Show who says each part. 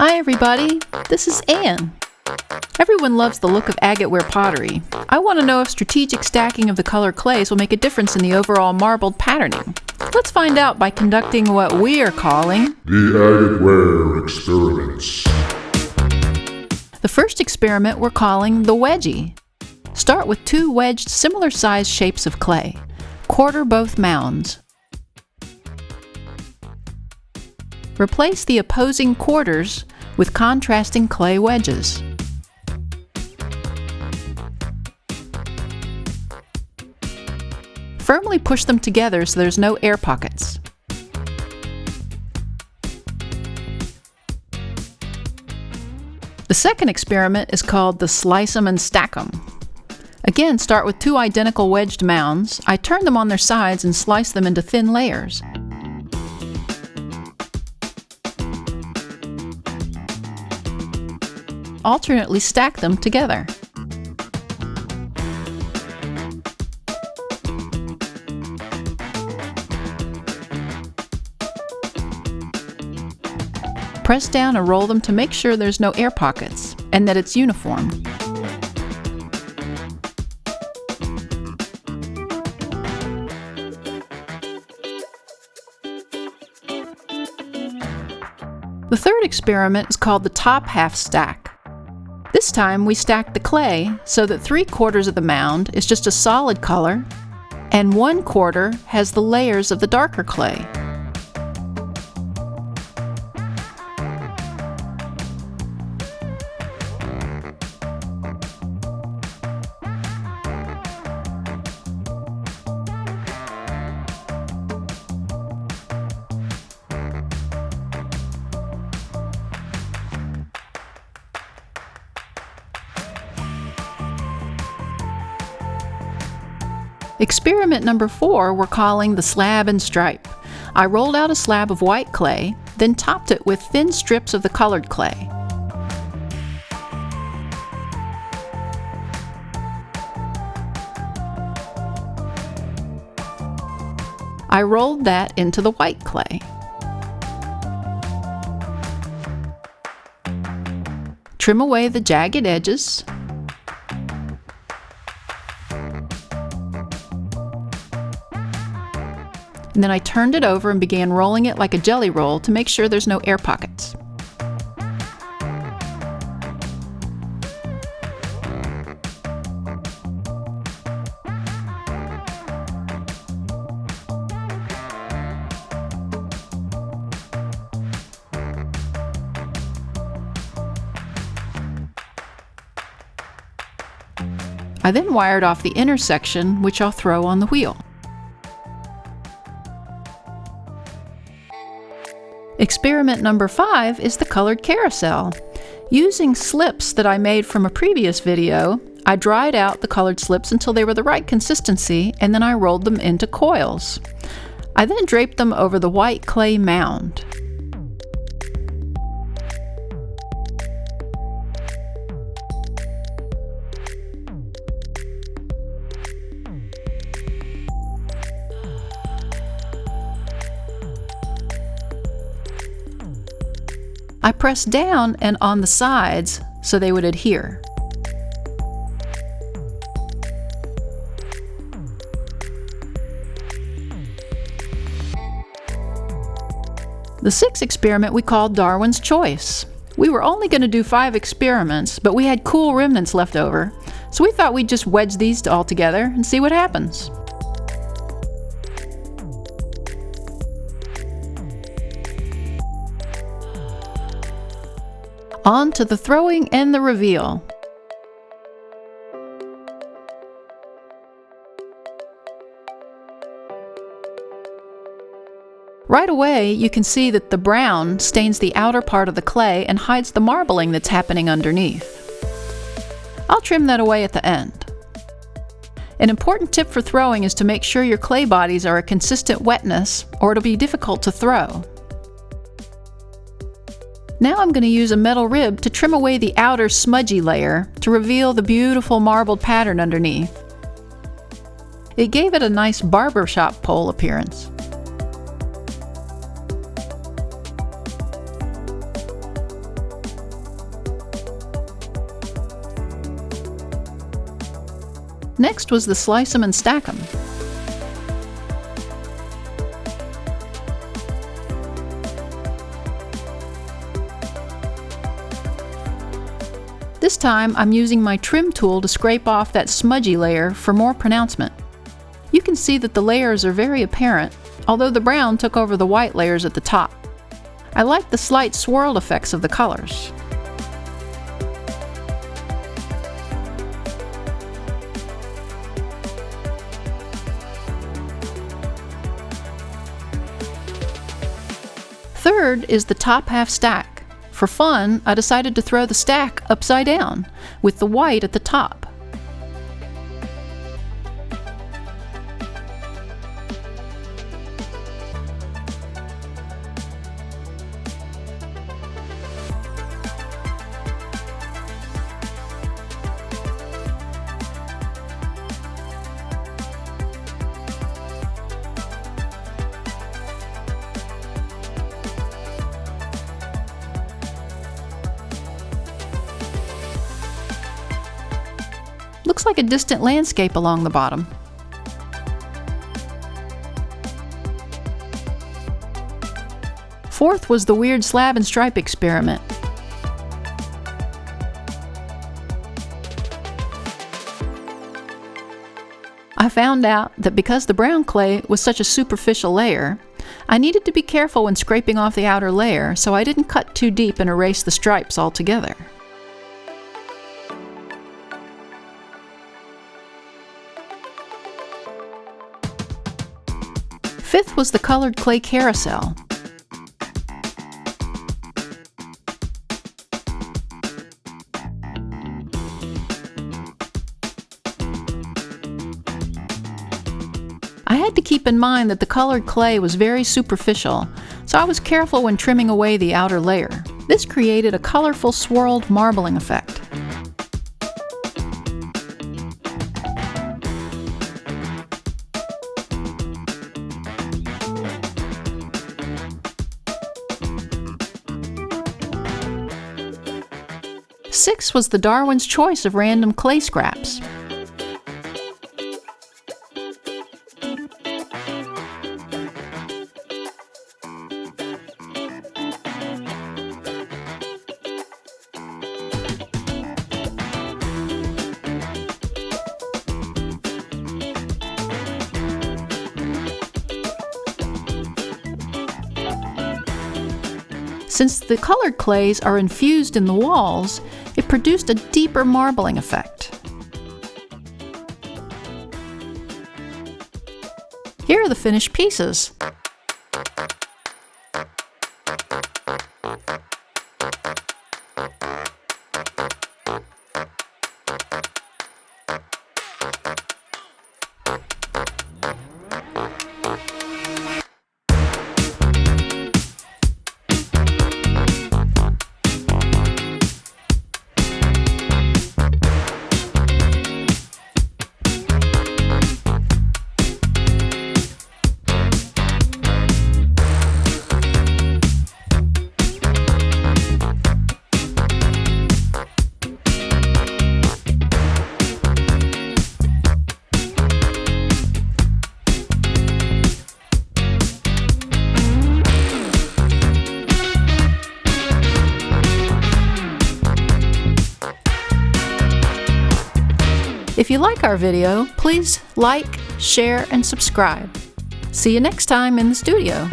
Speaker 1: Hi everybody, this is Anne. Everyone loves the look of Agateware pottery. I want to know if strategic stacking of the colored clays will make a difference in the overall marbled patterning. Let's find out by conducting what we are calling
Speaker 2: the Agateware Experiments.
Speaker 1: The first experiment we're calling the WEDGY. Start with two wedged similar sized shapes of clay. Quarter both mounds. Replace the opposing quarters with contrasting clay wedges. Firmly push them together so there's no air pockets. The second experiment is called the slice 'em and stack 'em. Again, start with two identical wedged mounds. I turn them on their sides and slice them into thin layers. Alternately stack them together. Press down and roll them to make sure there's no air pockets and that it's uniform. The third experiment is called the top half stack. This time we stack the clay so that 3/4 of the mound is just a solid color and 1/4 has the layers of the darker clay. Experiment number 4 we're calling the slab and stripe. I rolled out a slab of white clay, then topped it with thin strips of the colored clay. I rolled that into the white clay. Trim away the jagged edges. And then I turned it over and began rolling it like a jelly roll to make sure there's no air pockets. I then wired off the inner section, which I'll throw on the wheel. Experiment number 5 is the colored carousel. Using slips that I made from a previous video, I dried out the colored slips until they were the right consistency, and then I rolled them into coils. I then draped them over the white clay mound. I pressed down and on the sides so they would adhere. The sixth experiment we called Darwin's Choice. We were only going to do 5 experiments, but we had cool remnants left over, so we thought we'd just wedge these all together and see what happens. On to the throwing and the reveal. Right away, you can see that the brown stains the outer part of the clay and hides the marbling that's happening underneath. I'll trim that away at the end. An important tip for throwing is to make sure your clay bodies are a consistent wetness, or it'll be difficult to throw. Now I'm going to use a metal rib to trim away the outer smudgy layer to reveal the beautiful marbled pattern underneath. It gave it a nice barbershop pole appearance. Next was the slice 'em and stack 'em. This time I'm using my trim tool to scrape off that smudgy layer for more pronouncement. You can see that the layers are very apparent, although the brown took over the white layers at the top. I like the slight swirled effects of the colors. Third is the top half stack. For fun, I decided to throw the stack upside down, with the white at the top. Looks like a distant landscape along the bottom. Fourth was the weird slab and stripe experiment. I found out that because the brown clay was such a superficial layer, I needed to be careful when scraping off the outer layer so I didn't cut too deep and erase the stripes altogether. Fifth was the colored clay carousel. I had to keep in mind that the colored clay was very superficial, so I was careful when trimming away the outer layer. This created a colorful swirled marbling effect. Sixth was the Darwin's choice of random clay scraps. Since the colored clays are infused in the walls, it produced a deeper marbling effect. Here are the finished pieces. If you like our video, please like, share, and subscribe. See you next time in the studio.